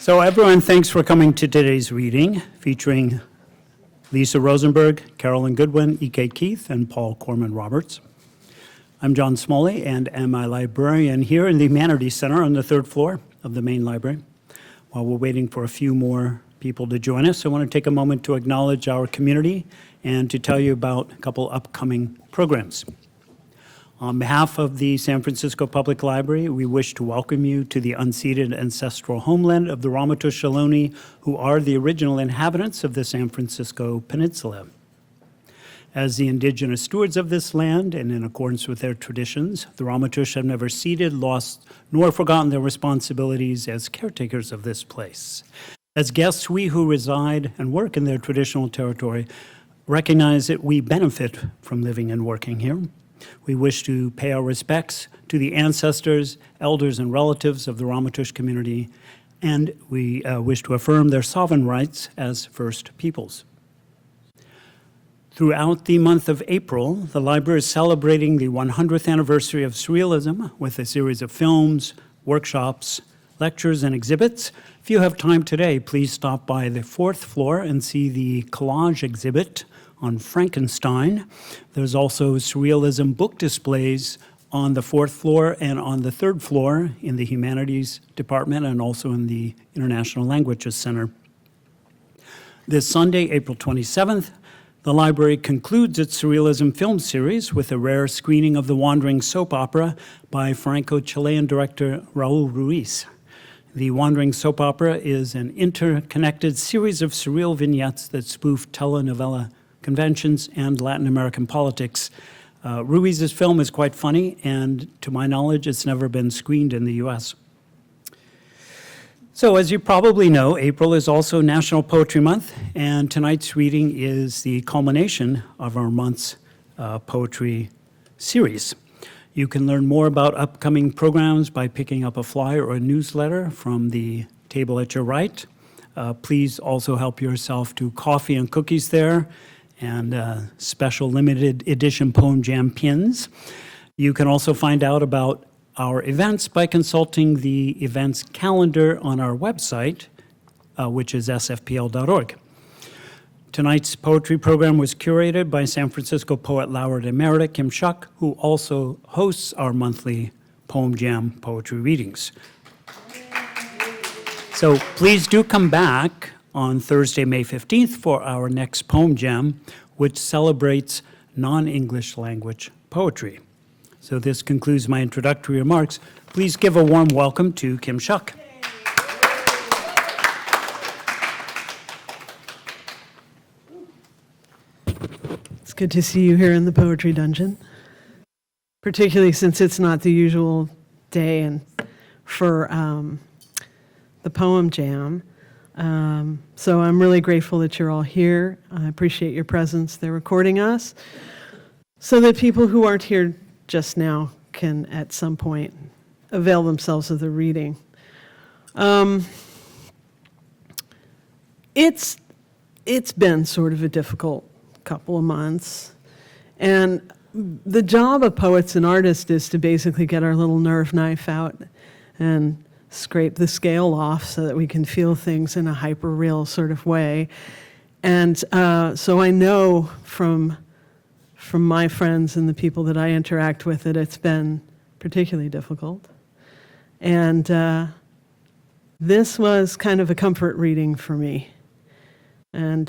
So everyone, thanks for coming to today's reading featuring Lisa Rosenberg, Carolyn Goodwin, E.K. Keith, and Paul Corman-Roberts. I'm John Smalley and am a librarian here in the Humanities Center on the third floor of the main library. While we're waiting for a few more people to join us, I want to take a moment to acknowledge our community and to tell you about a couple upcoming programs. On behalf of the San Francisco Public Library, we wish to welcome you to the unceded ancestral homeland of the Ramaytush Ohlone, who are the original inhabitants of the San Francisco Peninsula. As the indigenous stewards of this land, and in accordance with their traditions, the Ramaytush have never ceded, lost, nor forgotten their responsibilities as caretakers of this place. As guests, we who reside and work in their traditional territory recognize that we benefit from living and working here. We wish to pay our respects to the ancestors, elders, and relatives of the Ramaytush community, and we wish to affirm their sovereign rights as First Peoples. Throughout the month of April, the library is celebrating the 100th anniversary of Surrealism with a series of films, workshops, lectures, and exhibits. If you have time today, please stop by the fourth floor and see the collage exhibit on Frankenstein. There's also Surrealism book displays on the fourth floor and on the third floor in the Humanities Department and also in the International Languages Center. This Sunday, April 27th, the library concludes its Surrealism film series with a rare screening of the Wandering soap opera by Franco-Chilean director Raul Ruiz. The Wandering soap opera is an interconnected series of surreal vignettes that spoof telenovela conventions and Latin American politics. Ruiz's film is quite funny, and to my knowledge, it's never been screened in the US. So as you probably know, April is also National Poetry Month, and tonight's reading is the culmination of our month's poetry series. You can learn more about upcoming programs by picking up a flyer or a newsletter from the table at your right. Please also help yourself to coffee and cookies there, and special limited edition Poem Jam pins. You can also find out about our events by consulting the events calendar on our website, which is sfpl.org. Tonight's poetry program was curated by San Francisco Poet Laureate Emerita Kim Shuck, who also hosts our monthly Poem Jam poetry readings. So please do come back on Thursday, May 15th for our next Poem Jam, which celebrates non-English language poetry. So this concludes my introductory remarks. Please give a warm welcome to Kim Shuck. It's good to see you here in the Poetry Dungeon, particularly since it's not the usual day and for the Poem Jam. So I'm really grateful that you're all here. I appreciate your presence. They're recording us so that people who aren't here just now can at some point avail themselves of the reading. It's been sort of a difficult couple of months, and the job of poets and artists is to basically get our little nerve knife out and scrape the scale off so that we can feel things in a hyper-real sort of way. And so I know from my friends and the people that I interact with that it's been particularly difficult. And this was kind of a comfort reading for me. And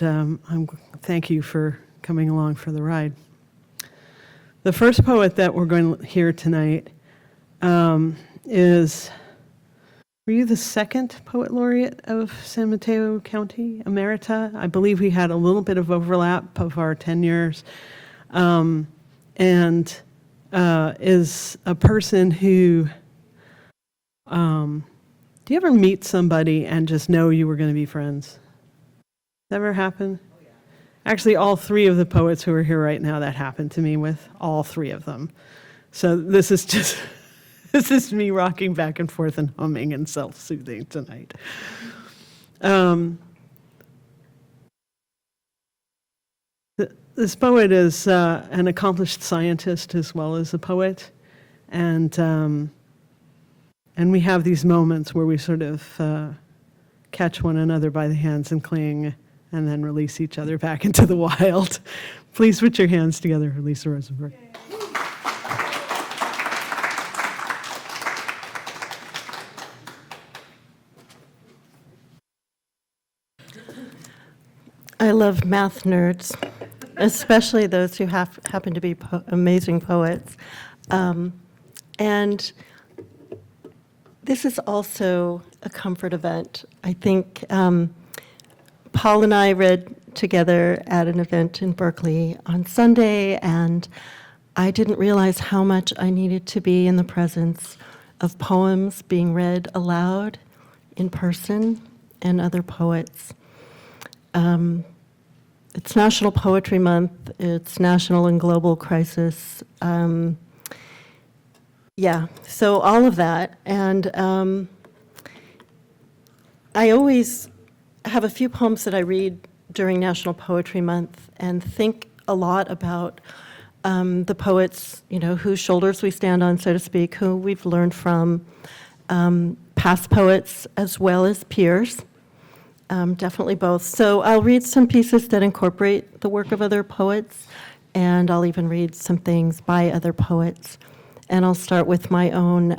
thank you for coming along for the ride. The first poet that we're going to hear tonight is... Were you the second Poet Laureate of San Mateo County, Emerita? I believe we had a little bit of overlap of our tenures, and is a person who, do you ever meet somebody and just know you were going to be friends? That ever happen? Oh, yeah. Actually, all three of the poets who are here right now, that happened to me with all three of them. So this is just... This is me rocking back and forth and humming and self-soothing tonight. This poet is an accomplished scientist as well as a poet, and we have these moments where we sort of catch one another by the hands and cling, and then release each other back into the wild. Please put your hands together for Lisa Rosenberg. I love math nerds, especially those who happen to be amazing poets. And this is also a comfort event. I think Paul and I read together at an event in Berkeley on Sunday, and I didn't realize how much I needed to be in the presence of poems being read aloud in person and other poets. It's National Poetry Month. It's national and global crisis. So all of that. And I always have a few poems that I read during National Poetry Month and think a lot about the poets, whose shoulders we stand on, so to speak, who we've learned from, past poets as well as peers. Definitely both. So I'll read some pieces that incorporate the work of other poets, and I'll even read some things by other poets. And I'll start with my own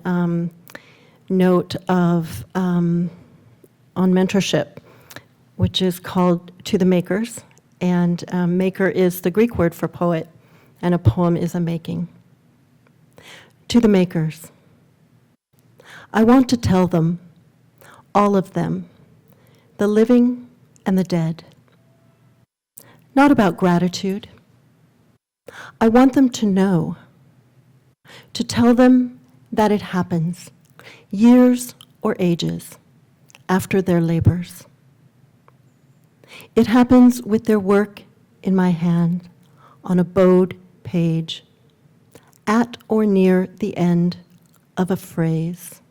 note of on mentorship, which is called To the Makers. And maker is the Greek word for poet, and a poem is a making. To the makers. I want to tell them, all of them, the living and the dead. Not about gratitude. I want them to know, to tell them that it happens, years or ages after their labors. It happens with their work in my hand on a bowed page, at or near the end of a phrase.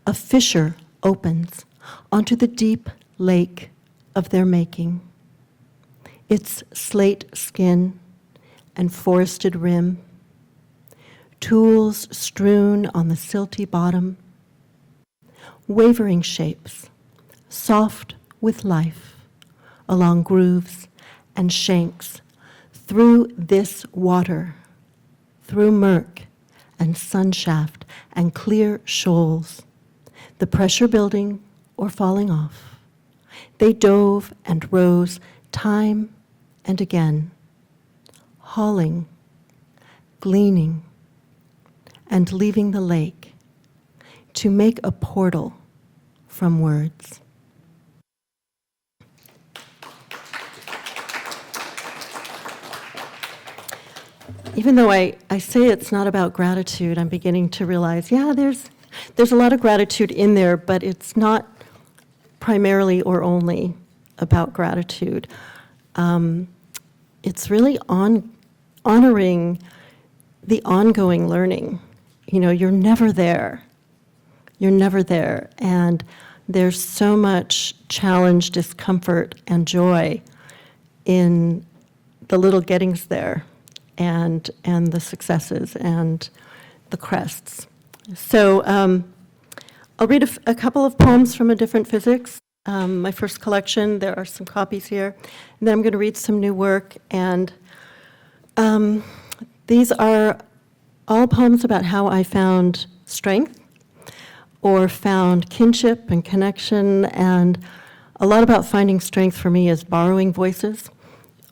A fissure opens onto the deep lake of their making. Its slate skin and forested rim, tools strewn on the silty bottom, wavering shapes, soft with life, along grooves and shanks, through this water, through murk and sunshaft and clear shoals, the pressure building or falling off. They dove and rose time and again, hauling, gleaning, and leaving the lake to make a portal from words. Even though I say it's not about gratitude, I'm beginning to realize, there's a lot of gratitude in there, but it's not primarily or only about gratitude. It's really honoring the ongoing learning. You're never there. You're never there. And there's so much challenge, discomfort, and joy in the little gettings there, and the successes and the crests. So I'll read a couple of poems from a different physics. My first collection, there are some copies here. And then I'm going to read some new work. And these are all poems about how I found strength or found kinship and connection. And a lot about finding strength for me is borrowing voices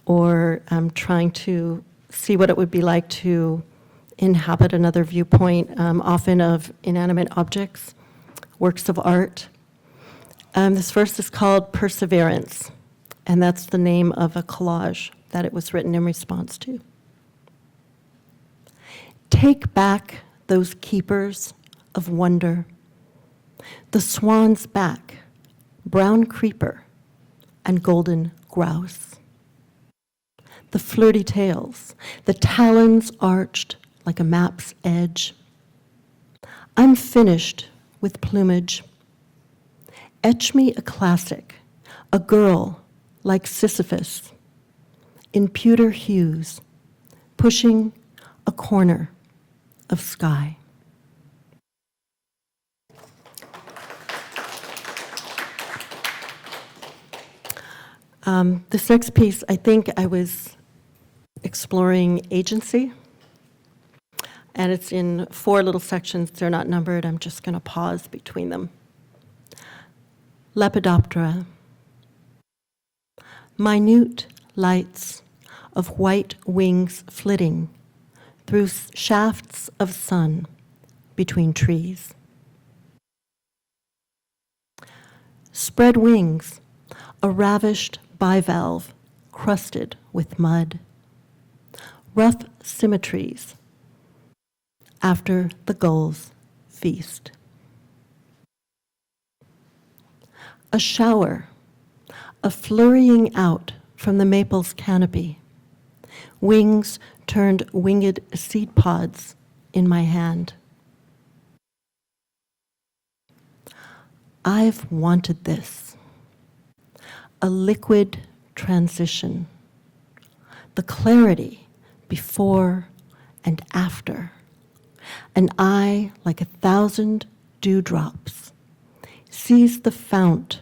or trying to see what it would be like to inhabit another viewpoint, often of inanimate objects, works of art. This first is called Perseverance, and that's the name of a collage that it was written in response to. Take back those keepers of wonder, the swan's back, brown creeper, and golden grouse. The flirty tails, the talons arched like a map's edge. I'm finished with plumage. Etch me a classic, a girl like Sisyphus, in pewter hues, pushing a corner of sky. This next piece, I think I was exploring agency, and it's in 4 little sections. They're not numbered. I'm just going to pause between them. Lepidoptera. Minute lights of white wings flitting through shafts of sun between trees. Spread wings, a ravished bivalve crusted with mud. Rough symmetries after the gulls feast. A shower, a flurrying out from the maple's canopy, wings turned winged seed pods in my hand. I've wanted this, a liquid transition, the clarity before and after, an eye like 1,000 dewdrops sees the fount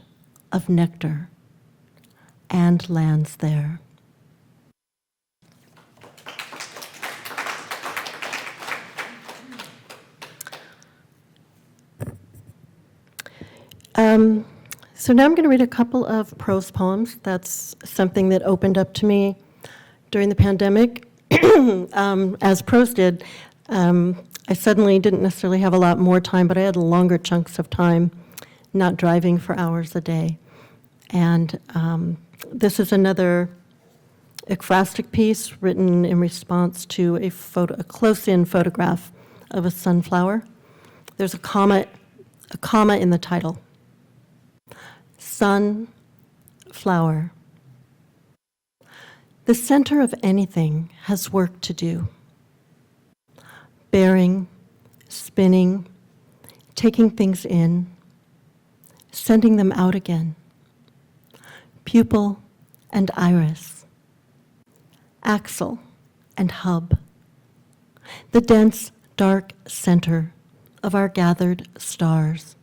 of nectar and lands there. So now I'm going to read a couple of prose poems. That's something that opened up to me during the pandemic. As prose did, I suddenly didn't necessarily have a lot more time, but I had longer chunks of time, not driving for hours a day. And this is another ekphrastic piece written in response to a close-in photograph of a sunflower. There's a comma in the title. Sunflower. The center of anything has work to do. Bearing, spinning, taking things in, sending them out again. Pupil and iris. Axle and hub. The dense, dark center of our gathered stars,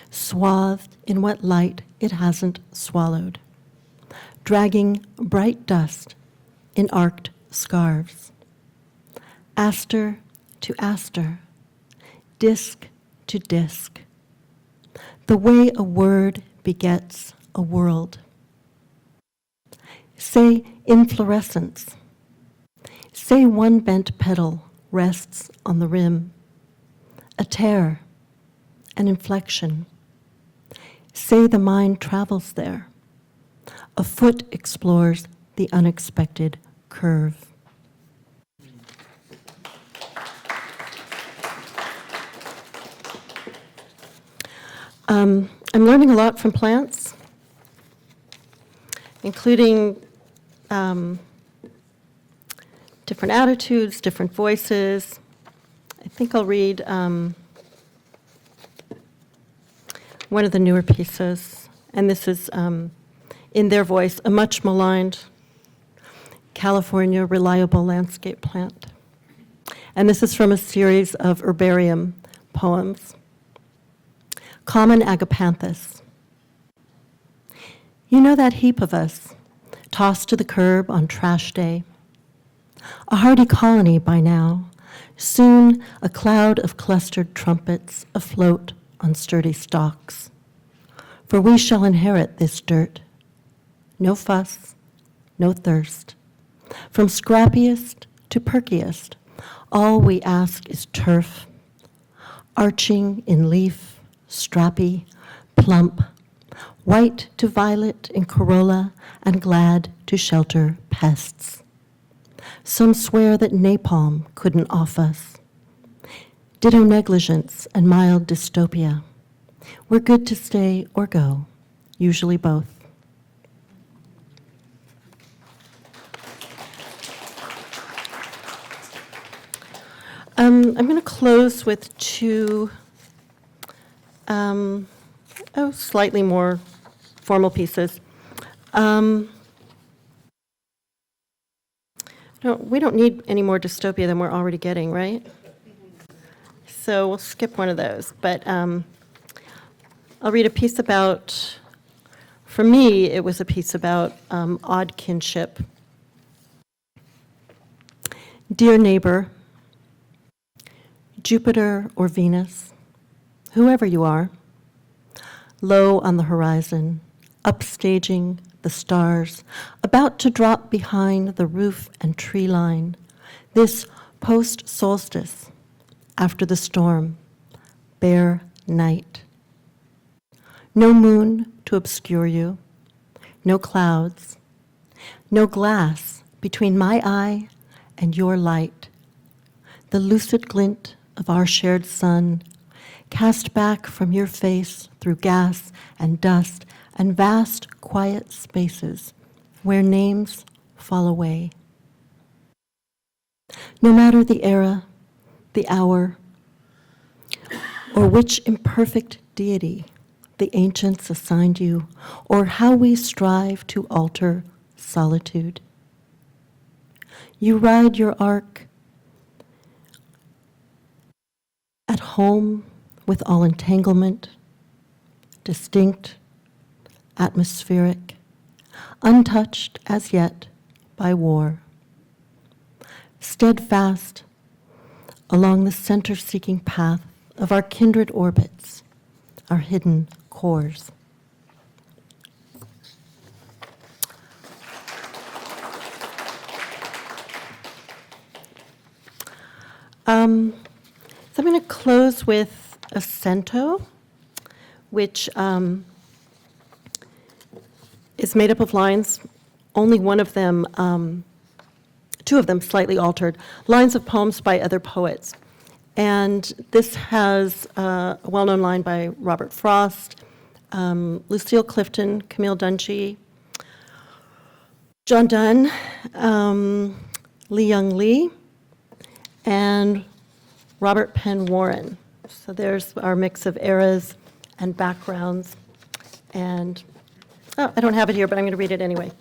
swathed in what light it hasn't swallowed, dragging bright dust in arced scarves. Aster to aster, disk to disk, the way a word begets a world. Say inflorescence. Say one bent petal rests on the rim. A tear, an inflection. Say the mind travels there. A foot explores the unexpected curve. I'm learning a lot from plants, including different attitudes, different voices. I think I'll read one of the newer pieces, and this is in their voice, a much maligned California reliable landscape plant. And this is from a series of herbarium poems. Common agapanthus. You know that heap of us, tossed to the curb on trash day? A hardy colony by now, soon a cloud of clustered trumpets afloat on sturdy stalks. For we shall inherit this dirt. No fuss, no thirst. From scrappiest to perkiest, all we ask is turf, arching in leaf, strappy, plump, white to violet in corolla and glad to shelter pests. Some swear that napalm couldn't off us. Ditto negligence and mild dystopia. We're good to stay or go, usually both. I'm going to close with two slightly more formal pieces. No, we don't need any more dystopia than we're already getting, right? So we'll skip one of those. But I'll read a piece about For me, it was a piece about odd kinship. Dear neighbor, Jupiter or Venus, whoever you are, low on the horizon, upstaging the stars, about to drop behind the roof and tree line, this post-solstice, after the storm, bare night. No moon to obscure you, no clouds, no glass between my eye and your light. The lucid glint of our shared sun, cast back from your face through gas and dust and vast quiet spaces where names fall away. No matter the era, the hour, or which imperfect deity the ancients assigned you, or how we strive to alter solitude. You ride your ark at home with all entanglement, distinct, atmospheric, untouched as yet by war. Steadfast along the center-seeking path of our kindred orbits, our hidden cores. So I'm going to close with a cento, which is made up of lines, only one of them, two of them slightly altered, lines of poems by other poets. And this has a well-known line by Robert Frost, Lucille Clifton, Camille Dungy, John Donne, Lee Young Lee, and Robert Penn Warren. So there's our mix of eras and backgrounds. And, oh, I don't have it here, but I'm going to read it anyway.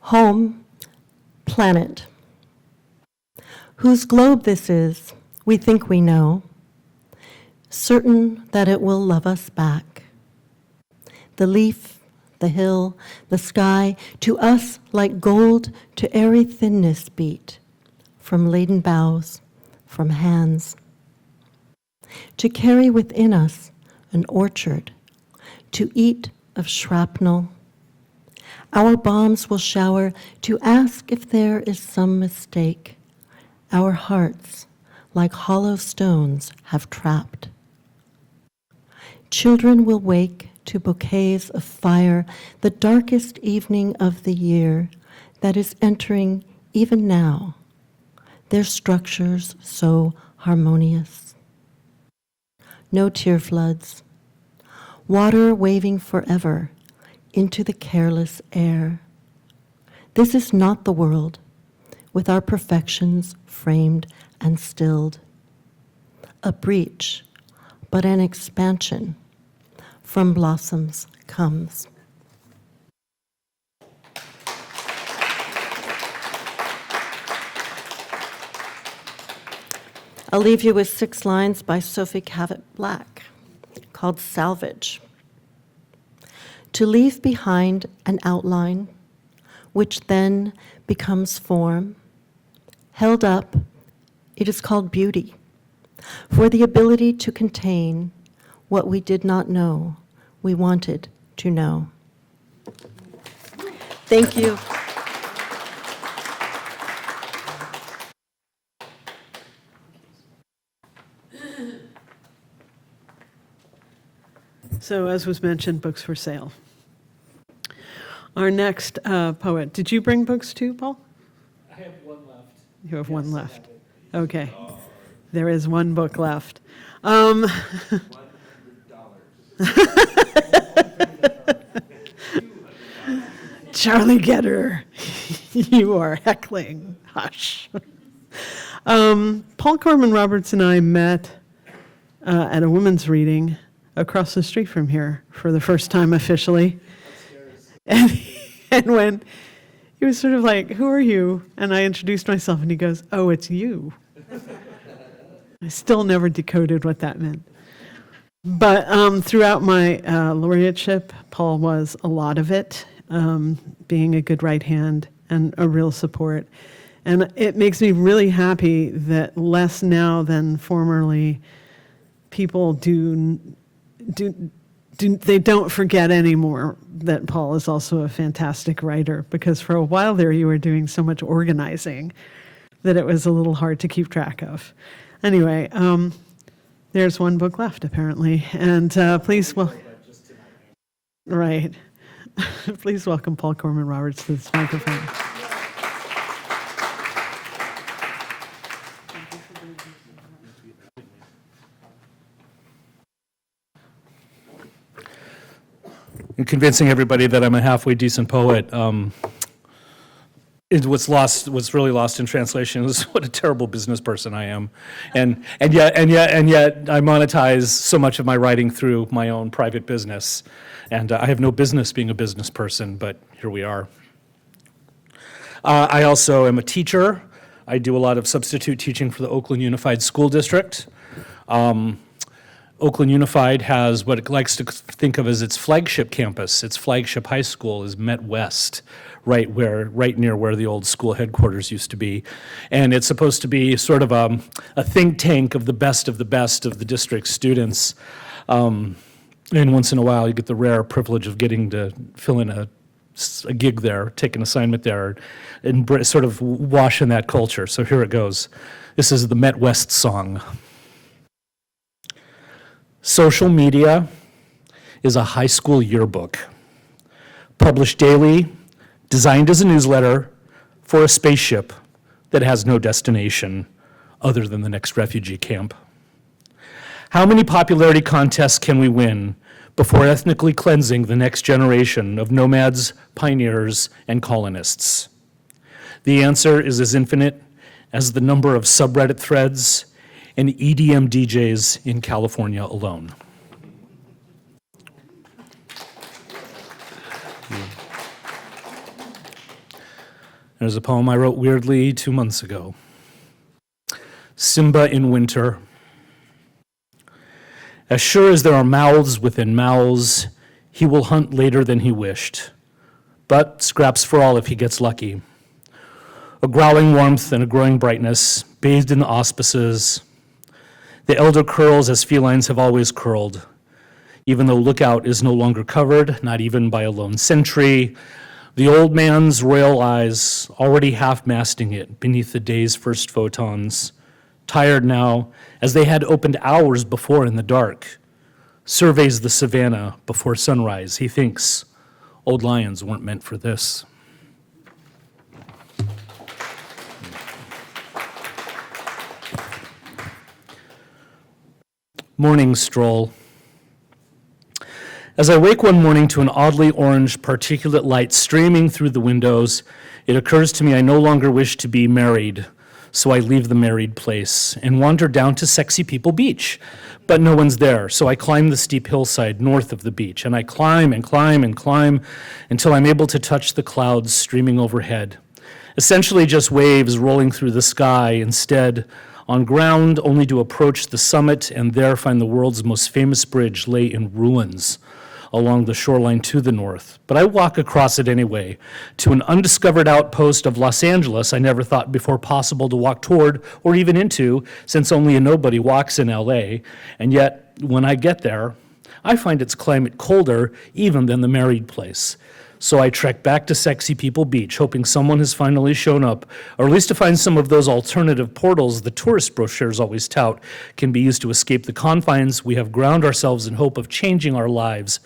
Home, planet. Whose globe this is, we think we know, certain that it will love us back. The leaf, the hill, the sky, to us like gold to airy thinness beat, from laden boughs, from hands. To carry within us an orchard, to eat of shrapnel. Our bombs will shower to ask if there is some mistake. Our hearts, like hollow stones, have trapped. Children will wake to bouquets of fire, the darkest evening of the year that is entering even now, their structures so harmonious. No tear floods, water waving forever into the careless air. This is not the world, with our perfections framed and stilled. A breach, but an expansion from blossoms comes. I'll leave you with 6 lines by Sophie Cavett Black called Salvage. To leave behind an outline, which then becomes form, held up, it is called beauty, for the ability to contain what we did not know we wanted to know. Thank you. So, as was mentioned, books for sale. Our next poet, did you bring books too, Paul? I have one left. You have one Yes, I left. have it. Okay. There is one book left. $100. Charlie Getter, you are heckling. Hush. Paul Corman-Roberts and I met at a women's reading across the street from here for the first time officially. And when he was sort of like, "Who are you?" And I introduced myself, and he goes, "Oh, it's you." I still never decoded what that meant. But throughout my laureateship, Paul was a lot of it, being a good right hand and a real support. And it makes me really happy that less now than formerly, people they don't forget anymore that Paul is also a fantastic writer, because for a while there you were doing so much organizing that it was a little hard to keep track of. Anyway, there's one book left apparently, and please right. Please welcome Paul Corman-Roberts to this microphone. And convincing everybody that I'm a halfway decent poet. What's really lost in translation is what a terrible business person I am, and yet I monetize so much of my writing through my own private business, and I have no business being a business person, but here we are. I also am a teacher. I do a lot of substitute teaching for the Oakland Unified School District. Oakland Unified has what it likes to think of as its flagship campus. Its flagship high school is Met West, right near where the old school headquarters used to be. And it's supposed to be sort of a think tank of the best of the district's students. And once in a while, you get the rare privilege of getting to fill in a gig there, take an assignment there, and sort of wash in that culture. So here it goes. This is the Met West song. Social media is a high school yearbook, published daily, designed as a newsletter for a spaceship that has no destination other than the next refugee camp. How many popularity contests can we win before ethnically cleansing the next generation of nomads, pioneers, and colonists? The answer is as infinite as the number of subreddit threads and EDM DJs in California alone. There's a poem I wrote weirdly 2 months ago. Simba in winter. As sure as there are mouths within mouths, he will hunt later than he wished, but scraps for all if he gets lucky. A growling warmth and a growing brightness, bathed in the auspices. The elder curls as felines have always curled, even though lookout is no longer covered, not even by a lone sentry. The old man's royal eyes already half-masting it beneath the day's first photons, tired now, as they had opened hours before in the dark, surveys the savannah before sunrise. He thinks old lions weren't meant for this. Morning stroll. As I wake one morning to an oddly orange particulate light streaming through the windows, it occurs to me I no longer wish to be married, so I leave the married place and wander down to Sexy People Beach. But no one's there, so I climb the steep hillside north of the beach, and I climb and climb and climb until I'm able to touch the clouds streaming overhead. Essentially just waves rolling through the sky, instead on ground only to approach the summit and there find the world's most famous bridge lay in ruins along the shoreline to the north. But I walk across it anyway, to an undiscovered outpost of Los Angeles I never thought before possible to walk toward or even into, since only a nobody walks in LA. And yet, when I get there, I find its climate colder even than the married place. So I trek back to Sexy People Beach, hoping someone has finally shown up, or at least to find some of those alternative portals the tourist brochures always tout can be used to escape the confines we have ground ourselves in hope of changing our lives.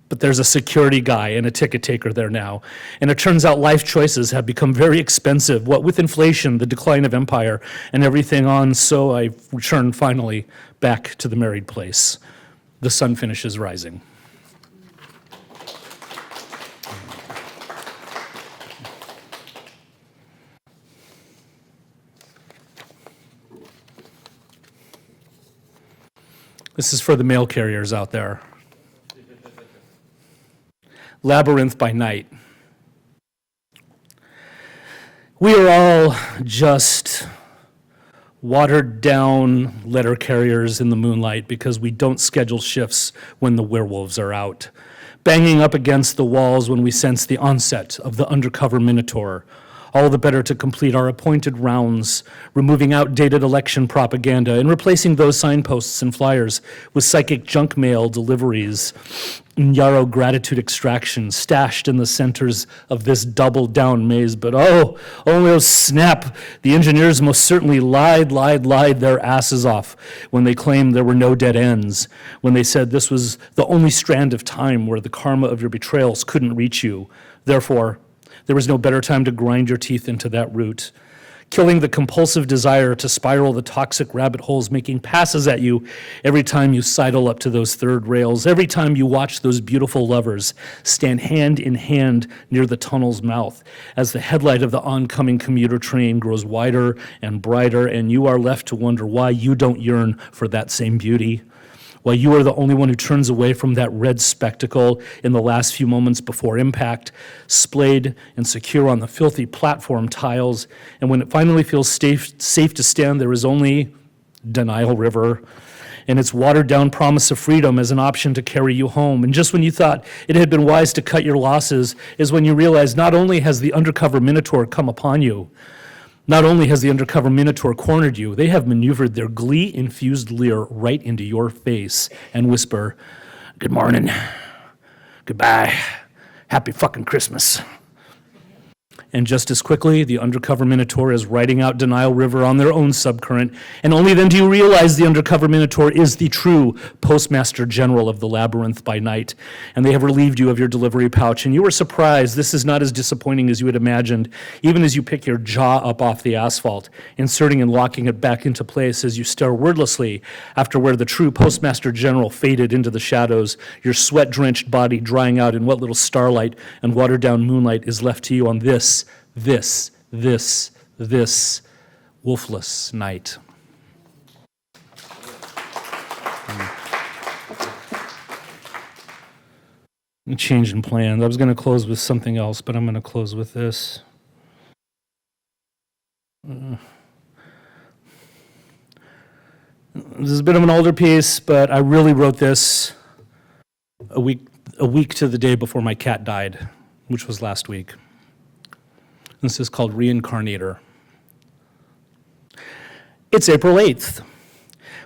But there's a security guy and a ticket taker there now, and it turns out life choices have become very expensive, what with inflation, the decline of empire, and everything on, so I return finally back to the married place. The sun finishes rising. This is for the mail carriers out there. Labyrinth by night. We are all just watered down letter carriers in the moonlight because we don't schedule shifts when the werewolves are out, banging up against the walls when we sense the onset of the undercover minotaur, all the better to complete our appointed rounds, removing outdated election propaganda and replacing those signposts and flyers with psychic junk mail deliveries and yarrow gratitude extraction stashed in the centers of this double-down maze. But oh snap, the engineers most certainly lied their asses off when they claimed there were no dead ends, when they said this was the only strand of time where the karma of your betrayals couldn't reach you. Therefore, there was no better time to grind your teeth into that root, killing the compulsive desire to spiral the toxic rabbit holes, making passes at you every time you sidle up to those third rails, every time you watch those beautiful lovers stand hand in hand near the tunnel's mouth as the headlight of the oncoming commuter train grows wider and brighter, and you are left to wonder why you don't yearn for that same beauty. While you are the only one who turns away from that red spectacle in the last few moments before impact, splayed and secure on the filthy platform tiles, and when it finally feels safe to stand, there is only Denial River and its watered-down promise of freedom as an option to carry you home. And just when you thought it had been wise to cut your losses is when you realize not only has the undercover minotaur come upon you, not only has the undercover minotaur cornered you, they have maneuvered their glee-infused leer right into your face and whisper, "Good morning, goodbye, happy fucking Christmas." And just as quickly, the undercover minotaur is riding out Denial River on their own subcurrent, and only then do you realize the undercover minotaur is the true postmaster general of the labyrinth by night, and they have relieved you of your delivery pouch, and you are surprised this is not as disappointing as you had imagined, even as you pick your jaw up off the asphalt, inserting and locking it back into place as you stare wordlessly after where the true postmaster general faded into the shadows, your sweat-drenched body drying out in what little starlight and watered-down moonlight is left to you on this wolfless night. I'm changing plans. I was going to close with something else, but I'm going to close with this. This is a bit of an older piece, but I really wrote this a week to the day before my cat died, which was last week. This is called Reincarnator. It's April 8th,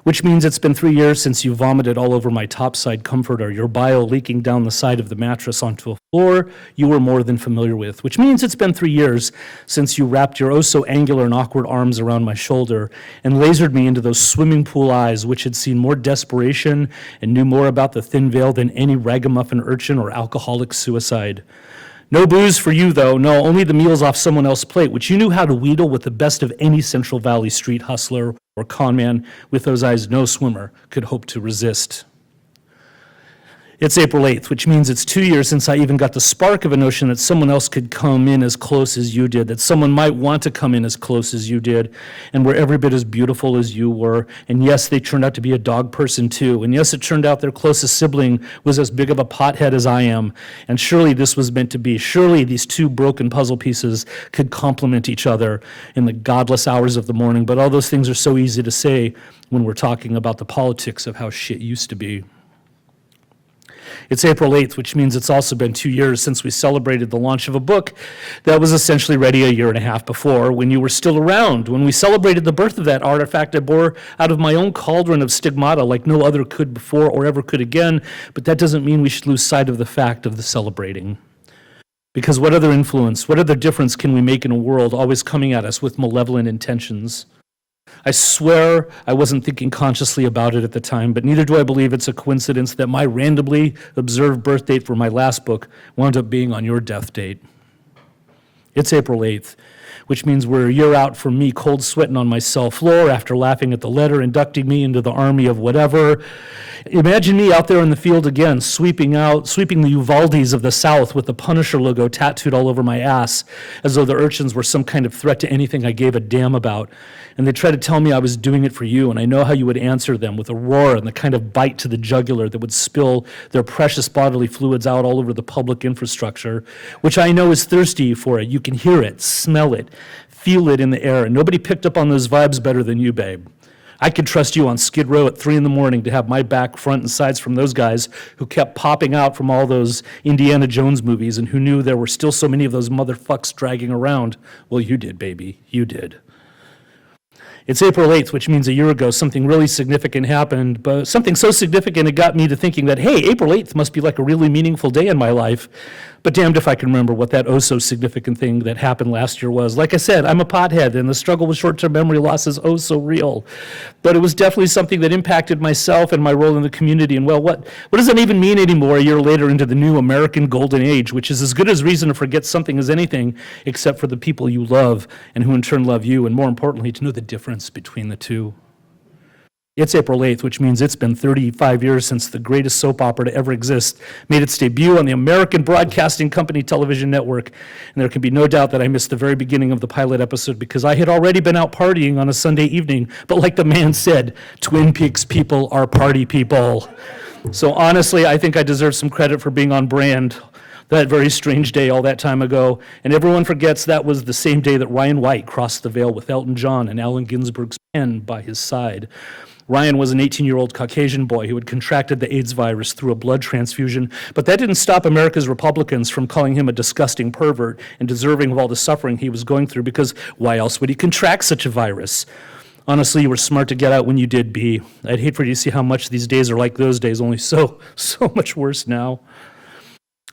which means it's been 3 years since you vomited all over my topside comforter, your bile leaking down the side of the mattress onto a floor you were more than familiar with, which means it's been 3 years since you wrapped your oh-so-angular and awkward arms around my shoulder and lasered me into those swimming pool eyes which had seen more desperation and knew more about the thin veil than any ragamuffin urchin or alcoholic suicide. No booze for you, though. No, only the meals off someone else's plate, which you knew how to wheedle with the best of any Central Valley street hustler or conman with those eyes no swimmer could hope to resist. It's April 8th, which means it's 2 years since I even got the spark of a notion that someone else could come in as close as you did, that someone might want to come in as close as you did, and were every bit as beautiful as you were. And yes, they turned out to be a dog person too. And yes, it turned out their closest sibling was as big of a pothead as I am. And surely this was meant to be. Surely these two broken puzzle pieces could complement each other in the godless hours of the morning. But all those things are so easy to say when we're talking about the politics of how shit used to be. It's April 8th, which means it's also been 2 years since we celebrated the launch of a book that was essentially ready a year and a half before, when you were still around, when we celebrated the birth of that artifact I bore out of my own cauldron of stigmata like no other could before or ever could again, but that doesn't mean we should lose sight of the fact of the celebrating. Because what other influence, what other difference can we make in a world always coming at us with malevolent intentions? I swear I wasn't thinking consciously about it at the time, but neither do I believe it's a coincidence that my randomly observed birth date for my last book wound up being on your death date. It's April 8th, which means we're a year out from me cold sweating on my cell floor after laughing at the letter inducting me into the army of whatever. Imagine me out there in the field again, sweeping the Uvaldes of the South with the Punisher logo tattooed all over my ass, as though the urchins were some kind of threat to anything I gave a damn about. And they tried to tell me I was doing it for you, and I know how you would answer them with a roar and the kind of bite to the jugular that would spill their precious bodily fluids out all over the public infrastructure, which I know is thirsty for it. You can hear it, smell it, feel it in the air, and nobody picked up on those vibes better than you, babe. I could trust you on Skid Row at 3 a.m. to have my back, front, and sides from those guys who kept popping out from all those Indiana Jones movies and who knew there were still so many of those motherfucks dragging around. Well, you did, baby. You did. It's April 8th, which means a year ago something really significant happened, but something so significant it got me to thinking that, hey, April 8th must be like a really meaningful day in my life. But damned if I can remember what that oh-so-significant thing that happened last year was. Like I said, I'm a pothead, and the struggle with short-term memory loss is oh-so-real. But it was definitely something that impacted myself and my role in the community. And, well, what does that even mean anymore a year later into the new American Golden Age, which is as good as reason to forget something as anything, except for the people you love and who in turn love you, and more importantly, to know the difference between the two. It's April 8th, which means it's been 35 years since the greatest soap opera to ever exist made its debut on the American Broadcasting Company television network. And there can be no doubt that I missed the very beginning of the pilot episode because I had already been out partying on a Sunday evening. But like the man said, Twin Peaks people are party people. So honestly, I think I deserve some credit for being on brand that very strange day all that time ago. And everyone forgets that was the same day that Ryan White crossed the veil with Elton John and Allen Ginsberg's pen by his side. Ryan was an 18-year-old Caucasian boy who had contracted the AIDS virus through a blood transfusion, but that didn't stop America's Republicans from calling him a disgusting pervert and deserving of all the suffering he was going through, because why else would he contract such a virus? Honestly, you were smart to get out when you did, B. I'd hate for you to see how much these days are like those days, only so much worse now.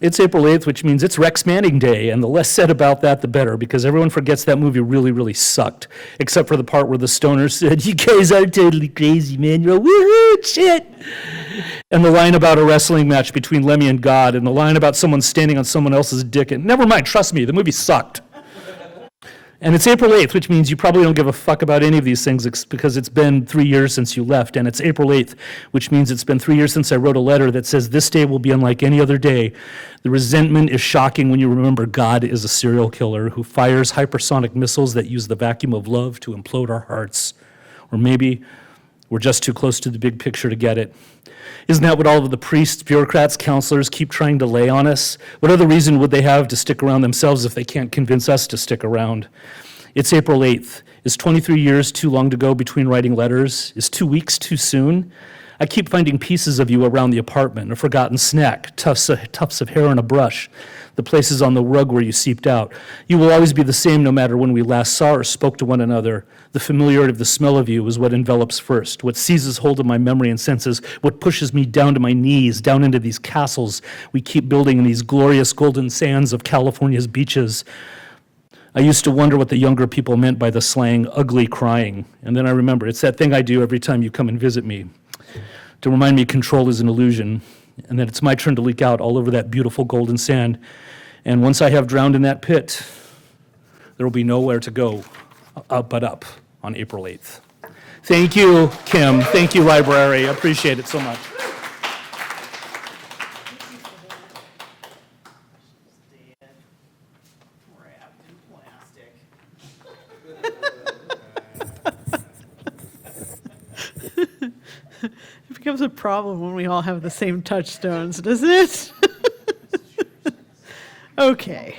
It's April 8th, which means it's Rex Manning Day, and the less said about that, the better, because everyone forgets that movie really, really sucked, except for the part where the stoner said, "You guys are totally crazy, man. You're woohoo, shit." And the line about a wrestling match between Lemmy and God, and the line about someone standing on someone else's dick, and never mind, trust me, the movie sucked. And it's April 8th, which means you probably don't give a fuck about any of these things because it's been 3 years since you left. And it's April 8th, which means it's been 3 years since I wrote a letter that says this day will be unlike any other day. The resentment is shocking when you remember God is a serial killer who fires hypersonic missiles that use the vacuum of love to implode our hearts. Or maybe we're just too close to the big picture to get it. Isn't that what all of the priests, bureaucrats, counselors keep trying to lay on us? What other reason would they have to stick around themselves if they can't convince us to stick around? It's April 8th. Is 23 years too long to go between writing letters? Is 2 weeks too soon? I keep finding pieces of you around the apartment, a forgotten snack, tufts of hair on a brush, the places on the rug where you seeped out. You will always be the same no matter when we last saw or spoke to one another. The familiarity of the smell of you is what envelops first, what seizes hold of my memory and senses, what pushes me down to my knees, down into these castles we keep building in these glorious golden sands of California's beaches. I used to wonder what the younger people meant by the slang ugly crying. And then I remember, it's that thing I do every time you come and visit me, to remind me control is an illusion, and that it's my turn to leak out all over that beautiful golden sand. And once I have drowned in that pit, there will be nowhere to go but up on April 8th. Thank you, Kim. Thank you, library. I appreciate it so much. It becomes a problem when we all have the same touchstones, doesn't it? Okay,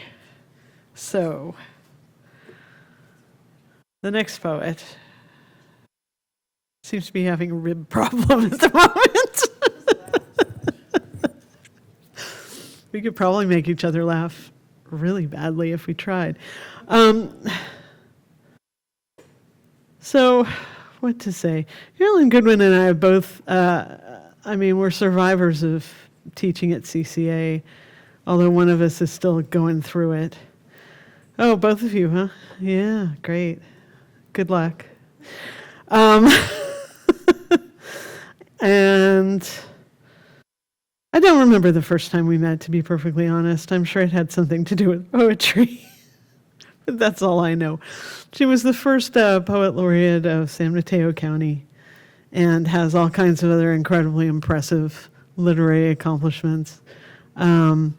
so the next poet seems to be having a rib problem at the moment. We could probably make each other laugh really badly if we tried. So, what to say? Carolyn Goodwin and I are both, we're survivors of teaching at CCA, although one of us is still going through it. Oh, both of you, huh? Yeah, great. Good luck. And I don't remember the first time we met, to be perfectly honest. I'm sure it had something to do with poetry. But that's all I know. She was the first Poet Laureate of San Mateo County and has all kinds of other incredibly impressive literary accomplishments. And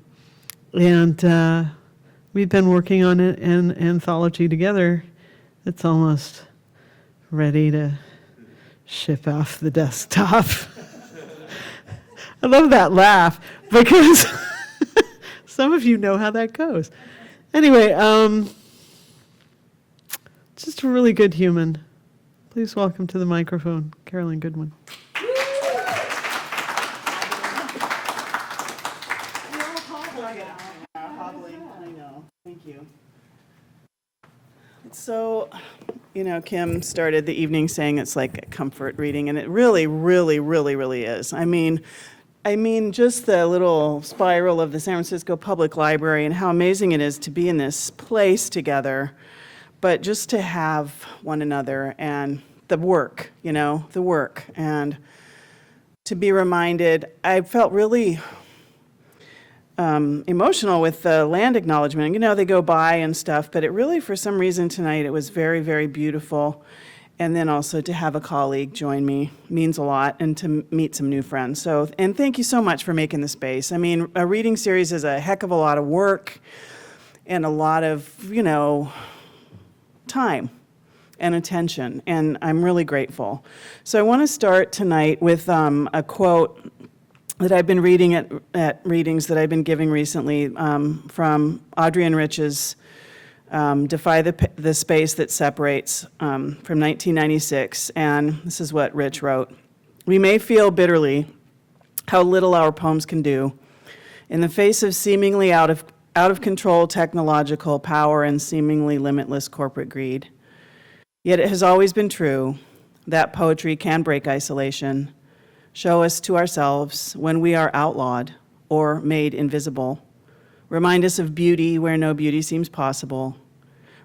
we've been working on an anthology together. It's almost ready to ship off the desktop. I love that laugh because some of you know how that goes. Anyway, just a really good human. Please welcome to the microphone, Carolyn Goodwin. Thank you. So, Kim started the evening saying it's like a comfort reading, and it really, really, really, really is. I mean, just the little spiral of the San Francisco Public Library and how amazing it is to be in this place together, but just to have one another and the work, and to be reminded. I felt really emotional with the land acknowledgement. They go by and stuff, but it really, for some reason tonight, it was very, very beautiful. And then also to have a colleague join me means a lot, and to meet some new friends. And thank you so much for making the space. A reading series is a heck of a lot of work and a lot of, time and attention, and I'm really grateful. So I want to start tonight with a quote that I've been reading at readings that I've been giving recently from Adrienne Rich's Defy the Space That Separates from 1996, and this is what Rich wrote. We may feel bitterly how little our poems can do in the face of seemingly out of control technological power and seemingly limitless corporate greed. Yet it has always been true that poetry can break isolation, show us to ourselves when we are outlawed or made invisible, remind us of beauty where no beauty seems possible,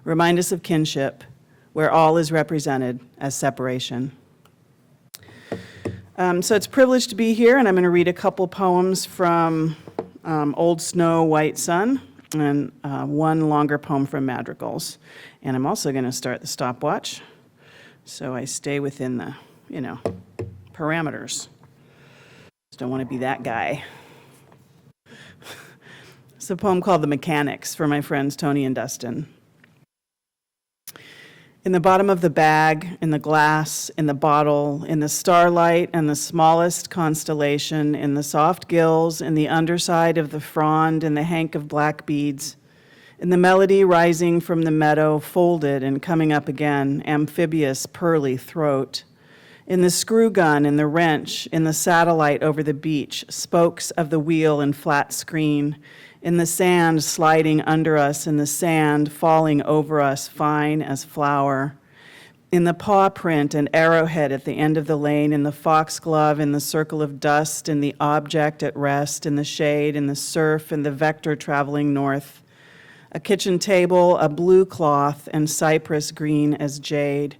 remind us of kinship where all is represented as separation. So it's a privilege to be here, and I'm going to read a couple poems from Old Snow, White Sun, and one longer poem from Madrigals. And I'm also going to start the stopwatch so I stay within the, parameters. Just don't want to be that guy. It's a poem called The Mechanics for my friends Tony and Dustin. In the bottom of the bag, in the glass, in the bottle, in the starlight and the smallest constellation, in the soft gills, in the underside of the frond, in the hank of black beads, in the melody rising from the meadow, folded and coming up again, amphibious, pearly throat, in the screw gun, in the wrench, in the satellite over the beach, spokes of the wheel and flat screen, in the sand sliding under us, in the sand falling over us, fine as flour, in the paw print and arrowhead at the end of the lane, in the foxglove, in the circle of dust, in the object at rest, in the shade, in the surf, in the vector traveling north, a kitchen table, a blue cloth, and cypress green as jade,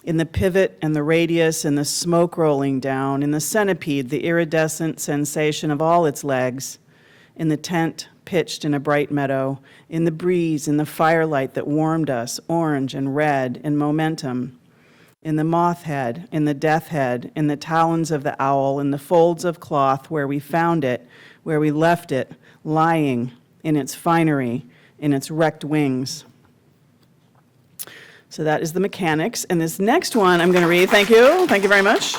in the pivot and the radius, in the smoke rolling down, in the centipede, the iridescent sensation of all its legs, in the tent pitched in a bright meadow, in the breeze, in the firelight that warmed us, orange and red, in momentum, in the moth head, in the death head, in the talons of the owl, in the folds of cloth where we found it, where we left it, lying in its finery, in its wrecked wings. So that is The Mechanics. And this next one I'm going to read, thank you very much.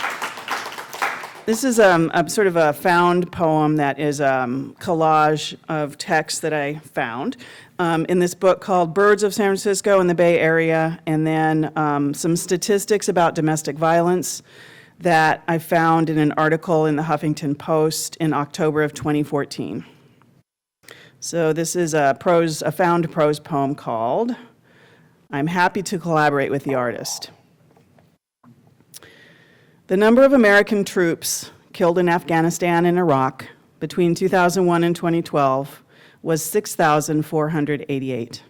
This is a sort of a found poem that is a collage of texts that I found in this book called Birds of San Francisco and the Bay Area, and then some statistics about domestic violence that I found in an article in the Huffington Post in October of 2014. So this is a found prose poem called I'm Happy to Collaborate with the Artist. The number of American troops killed in Afghanistan and Iraq between 2001 and 2012 was 6,488.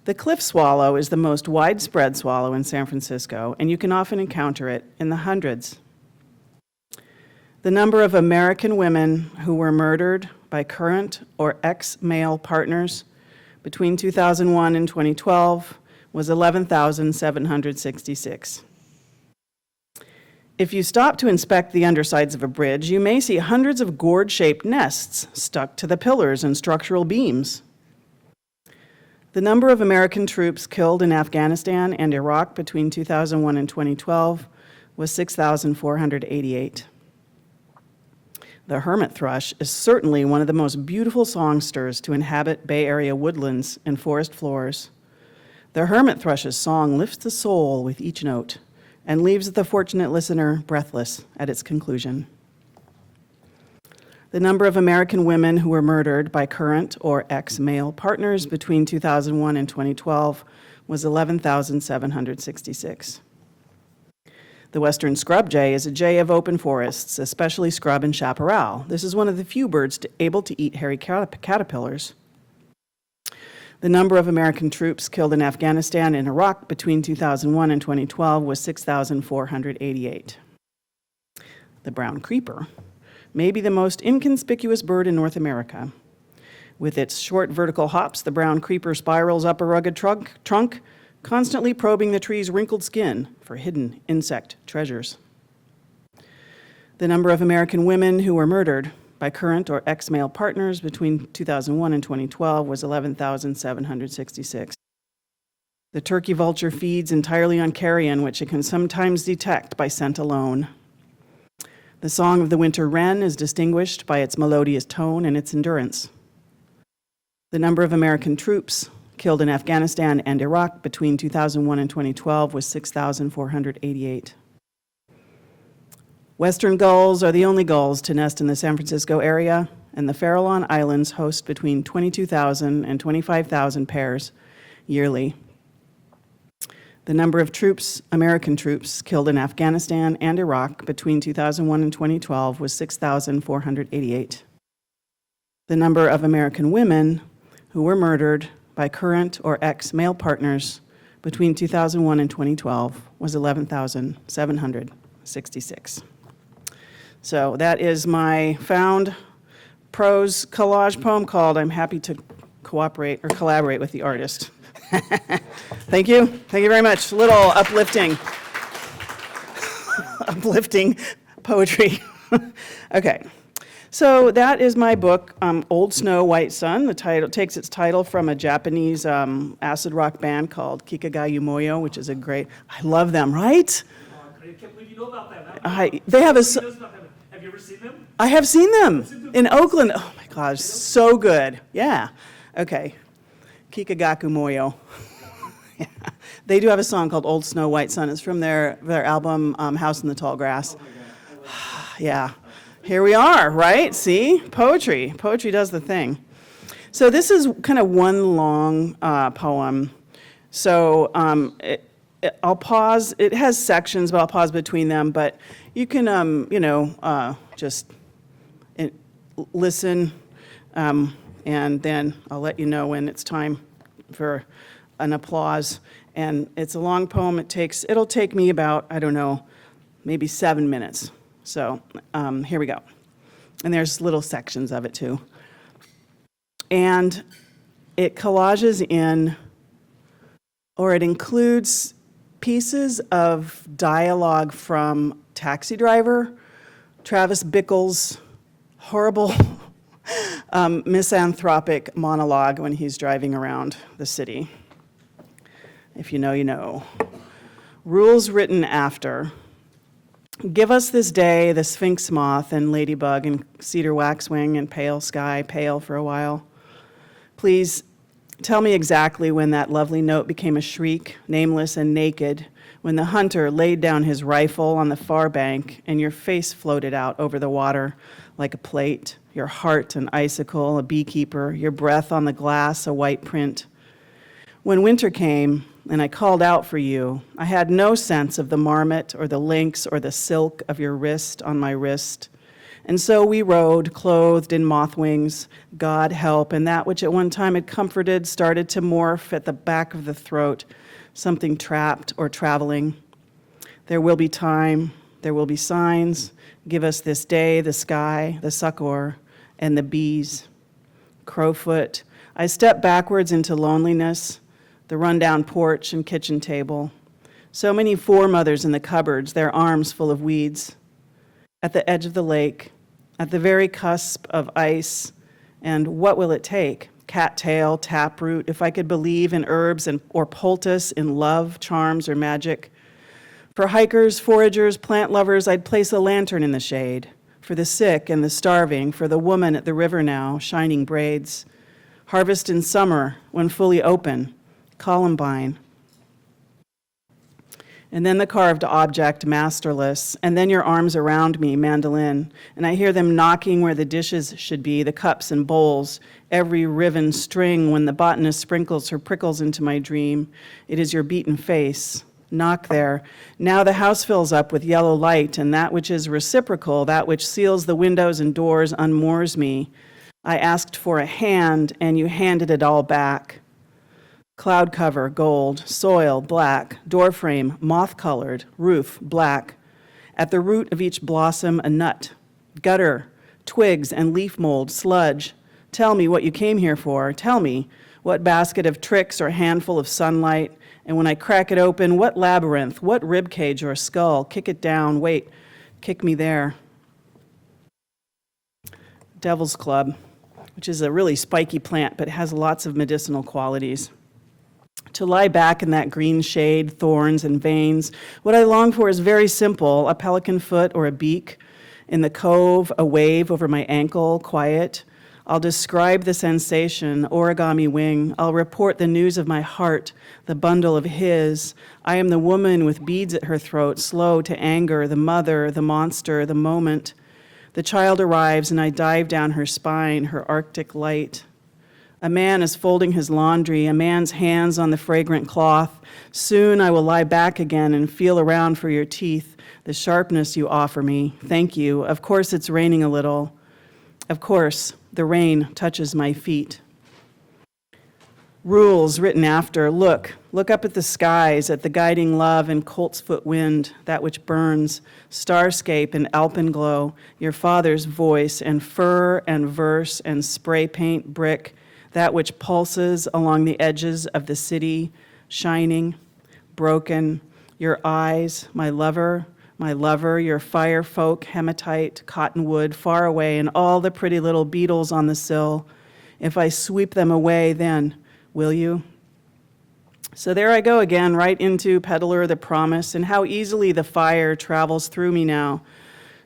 The cliff swallow is the most widespread swallow in San Francisco, and you can often encounter it in the hundreds. The number of American women who were murdered by current or ex-male partners between 2001 and 2012 was 11,766. If you stop to inspect the undersides of a bridge, you may see hundreds of gourd-shaped nests stuck to the pillars and structural beams. The number of American troops killed in Afghanistan and Iraq between 2001 and 2012 was 6,488. The hermit thrush is certainly one of the most beautiful songsters to inhabit Bay Area woodlands and forest floors. The hermit thrush's song lifts the soul with each note and leaves the fortunate listener breathless at its conclusion. The number of American women who were murdered by current or ex-male partners between 2001 and 2012 was 11,766. The western scrub jay is a jay of open forests, especially scrub and chaparral. This is one of the few birds able to eat hairy caterpillars. The number of American troops killed in Afghanistan and Iraq between 2001 and 2012 was 6,488. The brown creeper may be the most inconspicuous bird in North America. With its short vertical hops, the brown creeper spirals up a rugged trunk, constantly probing the tree's wrinkled skin for hidden insect treasures. The number of American women who were murdered by current or ex-male partners between 2001 and 2012 was 11,766. The turkey vulture feeds entirely on carrion, which it can sometimes detect by scent alone. The song of the winter wren is distinguished by its melodious tone and its endurance. The number of American troops killed in Afghanistan and Iraq between 2001 and 2012 was 6,488. Western gulls are the only gulls to nest in the San Francisco area, and the Farallon Islands host between 22,000 and 25,000 pairs yearly. The number of troops, American troops, killed in Afghanistan and Iraq between 2001 and 2012 was 6,488. The number of American women who were murdered by current or ex-male partners between 2001 and 2012 was 11,766. So that is my found prose collage poem called "I'm Happy to Cooperate or Collaborate with the Artist." Thank you. Thank you very much. A little uplifting poetry. Okay. So that is my book, Old Snow, White Sun. The title takes its title from a Japanese acid rock band called Kikagayu Moyo, which is a great, I love them, right? I can't believe you know about them. They have a, Have you ever seen them? I have seen them in Oakland. Oh my gosh, so good. Yeah. Okay. Kikagaku Moyo. Yeah. They do have a song called Old Snow, White Sun. It's from their album House in the Tall Grass. Yeah. Here we are, right? See? Poetry. Poetry does the thing. So this is kind of one long poem. So I'll pause. It has sections, but I'll pause between them. But you can, just listen, and then I'll let you know when it's time for an applause. And it's a long poem. It'll take me about, I don't know, maybe 7 minutes. So here we go. And there's little sections of it too. And it collages in, or it includes pieces of dialogue from Taxi Driver, Travis Bickle's horrible misanthropic monologue when he's driving around the city. If you know, you know. Rules written after. Give us this day the sphinx moth and ladybug and cedar waxwing and pale sky, pale for a while. Please tell me exactly when that lovely note became a shriek, nameless and naked, when the hunter laid down his rifle on the far bank and your face floated out over the water like a plate, your heart an icicle, a beekeeper, your breath on the glass, a white print. When winter came, and I called out for you, I had no sense of the marmot or the lynx or the silk of your wrist on my wrist. And so we rode, clothed in moth wings, God help, and that which at one time had comforted started to morph at the back of the throat, something trapped or traveling. There will be time, there will be signs. Give us this day, the sky, the succor, and the bees. Crowfoot, I stepped backwards into loneliness, the rundown porch and kitchen table. So many foremothers in the cupboards, their arms full of weeds. At the edge of the lake, at the very cusp of ice, and what will it take? Cattail, taproot, if I could believe in herbs or poultice, in love, charms, or magic. For hikers, foragers, plant lovers, I'd place a lantern in the shade. For the sick and the starving, for the woman at the river now, shining braids. Harvest in summer, when fully open. Columbine, And then the carved object, masterless, and then your arms around me, mandolin, and I hear them knocking where the dishes should be, the cups and bowls, every riven string when the botanist sprinkles her prickles into my dream. It is your beaten face. Knock there. Now the house fills up with yellow light, and that which is reciprocal, that which seals the windows and doors, unmoors me. I asked for a hand, and you handed it all back. Cloud cover, gold, soil, black, doorframe, moth-colored, roof, black. At the root of each blossom, a nut. Gutter, twigs and leaf mold, sludge. Tell me what you came here for. Tell me what basket of tricks or handful of sunlight. And when I crack it open, what labyrinth, what rib cage or skull? Kick it down, wait, kick me there. Devil's Club, which is a really spiky plant, but has lots of medicinal qualities. To lie back in that green shade, thorns and veins, what I long for is very simple, a pelican foot or a beak. In the cove, a wave over my ankle, quiet. I'll describe the sensation, origami wing. I'll report the news of my heart, the bundle of his. I am the woman with beads at her throat, slow to anger, the mother, the monster, the moment. The child arrives and I dive down her spine, her arctic light. A man is folding his laundry, a man's hands on the fragrant cloth. Soon I will lie back again and feel around for your teeth, the sharpness you offer me. Thank you. Of course it's raining a little. Of course, the rain touches my feet. Rules written after, look up at the skies, at the guiding love and coltsfoot wind, that which burns, starscape and alpenglow, your father's voice and fur and verse and spray paint brick, that which pulses along the edges of the city, shining, broken, your eyes, my lover, your fire folk, hematite, cottonwood, far away, and all the pretty little beetles on the sill. If I sweep them away, then, will you? So there I go again, right into Peddler the Promise, and how easily the fire travels through me now,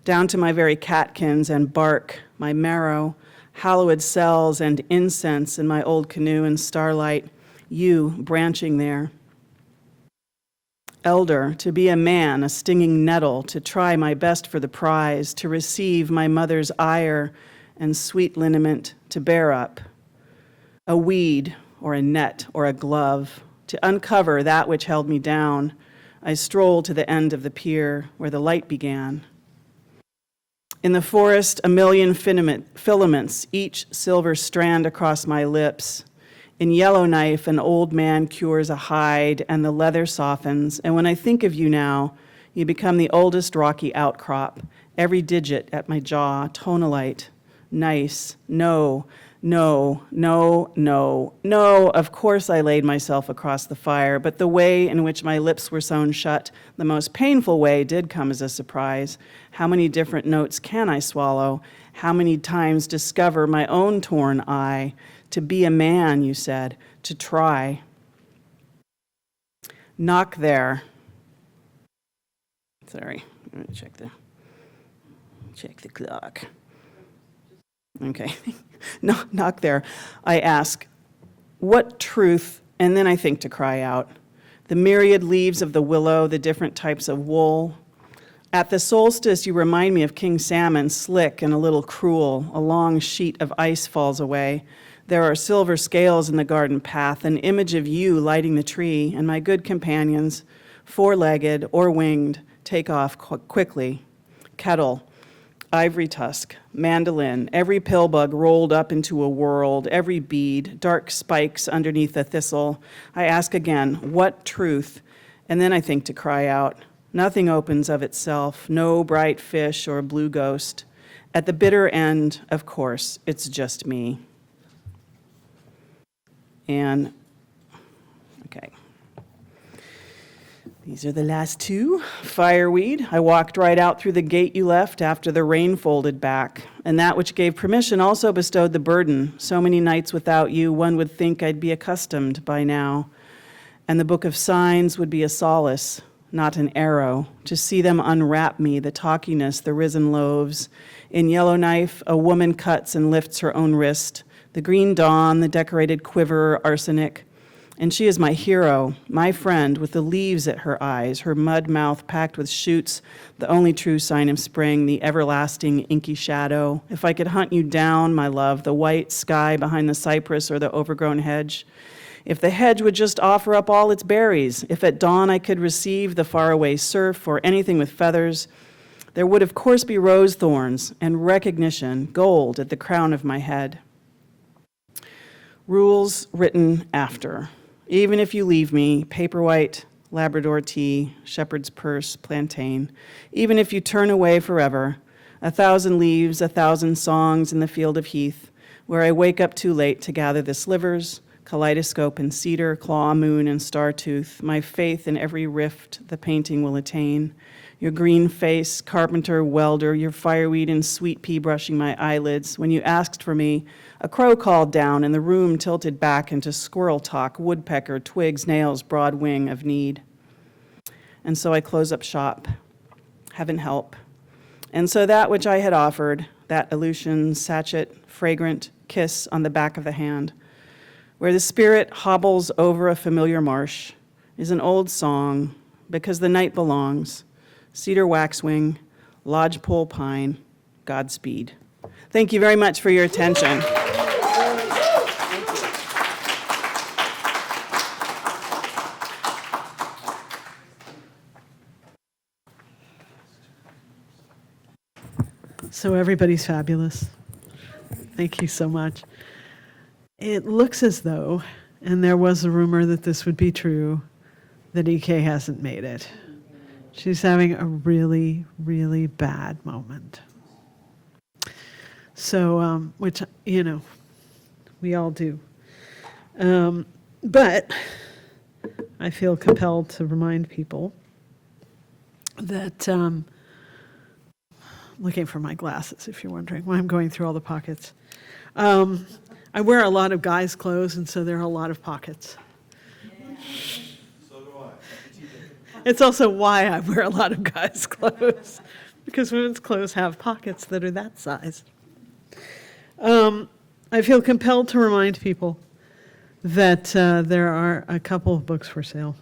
down to my very catkins and bark, my marrow, hallowed cells and incense in my old canoe in starlight, you branching there. Elder, to be a man, a stinging nettle, to try my best for the prize, to receive my mother's ire and sweet liniment, to bear up. A weed or a net or a glove, to uncover that which held me down. I stroll to the end of the pier where the light began. In the forest, a million filaments, each silver strand across my lips. In Yellowknife, an old man cures a hide, and the leather softens. And when I think of you now, you become the oldest rocky outcrop, every digit at my jaw, tonalite. Nice. No. Of course I laid myself across the fire, but the way in which my lips were sewn shut, the most painful way, did come as a surprise. How many different notes can I swallow? How many times discover my own torn eye? To be a man, you said, to try. Knock there. Sorry, I'm gonna check the clock. Okay. No, knock there. I ask, what truth? And then I think to cry out. The myriad leaves of the willow, the different types of wool. At the solstice, you remind me of King Salmon, slick and a little cruel. A long sheet of ice falls away. There are silver scales in the garden path, an image of you lighting the tree, and my good companions, four-legged or winged, take off quickly. Kettle. Ivory tusk, mandolin, every pill bug rolled up into a world, every bead, dark spikes underneath a thistle. I ask again, what truth? And then I think to cry out. Nothing opens of itself, no bright fish or blue ghost. At the bitter end, of course, it's just me. And, okay. These are the last two. Fireweed. I walked right out through the gate you left after the rain folded back. And that which gave permission also bestowed the burden. So many nights without you, one would think I'd be accustomed by now. And the book of signs would be a solace, not an arrow, to see them unwrap me, the talkiness, the risen loaves. In Yellowknife, a woman cuts and lifts her own wrist. The green dawn, the decorated quiver, arsenic. And she is my hero, my friend, with the leaves at her eyes, her mud mouth packed with shoots, the only true sign of spring, the everlasting inky shadow. If I could hunt you down, my love, the white sky behind the cypress or the overgrown hedge. If the hedge would just offer up all its berries, if at dawn I could receive the faraway surf or anything with feathers, there would of course be rose thorns and recognition, gold at the crown of my head. Rules written after. Even if you leave me, paperwhite, Labrador tea, shepherd's purse, plantain. Even if you turn away forever, 1,000 leaves, 1,000 songs in the field of heath, where I wake up too late to gather the slivers, kaleidoscope and cedar, claw, moon, and star tooth, my faith in every rift the painting will attain. Your green face, carpenter, welder, your fireweed and sweet pea brushing my eyelids. When you asked for me, a crow called down and the room tilted back into squirrel talk, woodpecker, twigs, nails, broad wing of need. And so I close up shop. Heaven help. And so that which I had offered, that Aleutian, sachet, fragrant kiss on the back of the hand, where the spirit hobbles over a familiar marsh, is an old song, because the night belongs. Cedar waxwing, lodgepole pine, Godspeed. Thank you very much for your attention. So everybody's fabulous. Thank you so much. It looks as though, and there was a rumor that this would be true, that EK hasn't made it. She's having a really, really bad moment. So, which, you know, we all do. But I feel compelled to remind people that, looking for my glasses, if you're wondering why I'm going through all the pockets. I wear a lot of guys' clothes, and so there are a lot of pockets. So do I. It's also why I wear a lot of guys' clothes, because women's clothes have pockets that are that size. I feel compelled to remind people that there are a couple of books for sale,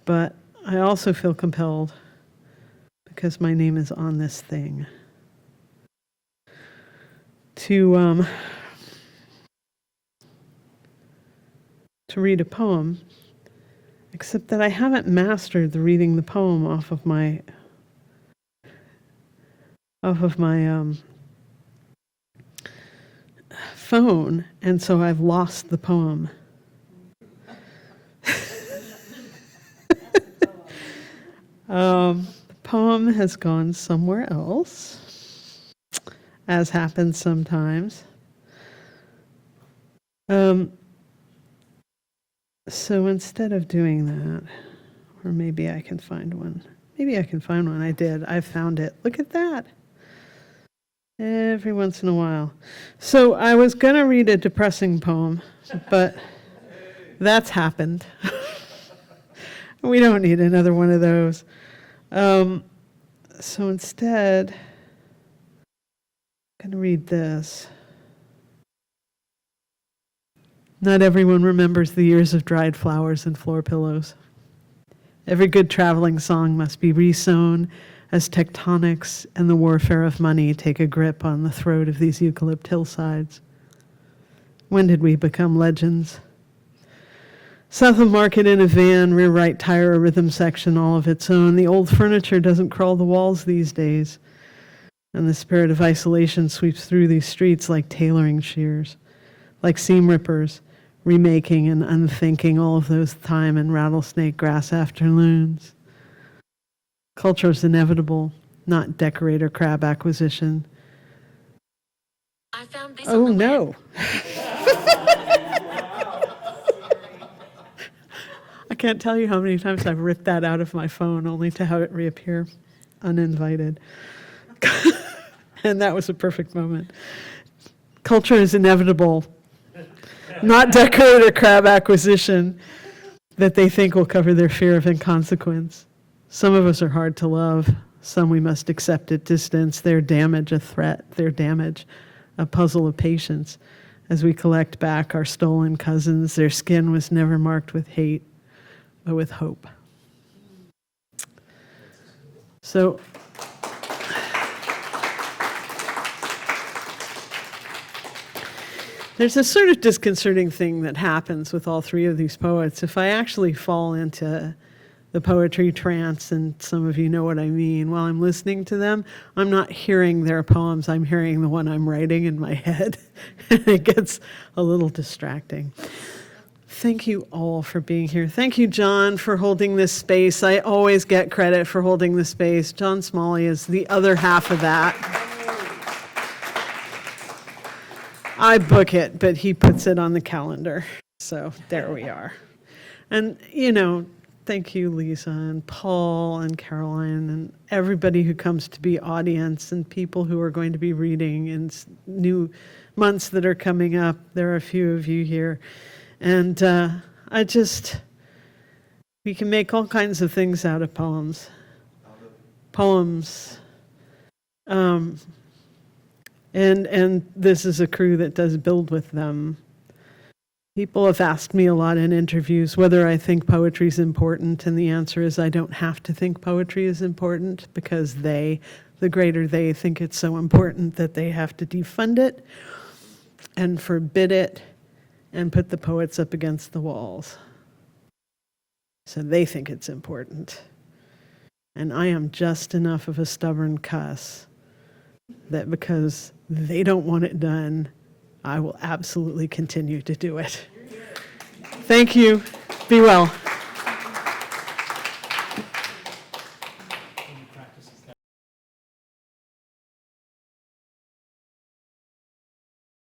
but I also feel compelled, because my name is on this thing, to read a poem, except that I haven't mastered the reading the poem off of my phone, and so I've lost the poem. The poem has gone somewhere else, as happens sometimes. So instead of doing that, or maybe I can find one. Maybe I can find one. I did. I found it. Look at that. Every once in a while. So I was going to read a depressing poem, but that's happened. We don't need another one of those. So instead, I'm going to read this. Not everyone remembers the years of dried flowers and floor pillows. Every good traveling song must be resown as tectonics and the warfare of money take a grip on the throat of these eucalypt hillsides. When did we become legends? South of Market in a van, rear right tire, a rhythm section all of its own. The old furniture doesn't crawl the walls these days. And the spirit of isolation sweeps through these streets like tailoring shears, like seam rippers, remaking and unthinking all of those thyme and rattlesnake grass afternoons. Culture is inevitable, not decorator crab acquisition. I found this Oh on the no. I can't tell you how many times I've ripped that out of my phone only to have it reappear uninvited. And that was a perfect moment. Culture is inevitable, not decorator crab acquisition that they think will cover their fear of inconsequence. Some of us are hard to love. Some we must accept at distance. Their damage a threat. Their damage a puzzle of patience as we collect back our stolen cousins. Their skin was never marked with hate, but with hope. So, there's a sort of disconcerting thing that happens with all three of these poets. If I actually fall into the poetry trance, and some of you know what I mean, while I'm listening to them, I'm not hearing their poems, I'm hearing the one I'm writing in my head. And it gets a little distracting. Thank you all for being here. Thank you, John, for holding this space. I always get credit for holding the space. John Smalley is the other half of that. I book it, but he puts it on the calendar. So there we are. And, thank you, Lisa and Paul and Caroline and everybody who comes to be audience and people who are going to be reading in new months that are coming up. There are a few of you here. And we can make all kinds of things out of poems. And this is a crew that does build with them. People have asked me a lot in interviews whether I think poetry is important, and the answer is I don't have to think poetry is important, because the greater they, think it's so important that they have to defund it and forbid it and put the poets up against the walls. So they think it's important. And I am just enough of a stubborn cuss that because they don't want it done, I will absolutely continue to do it. Thank you. Be well.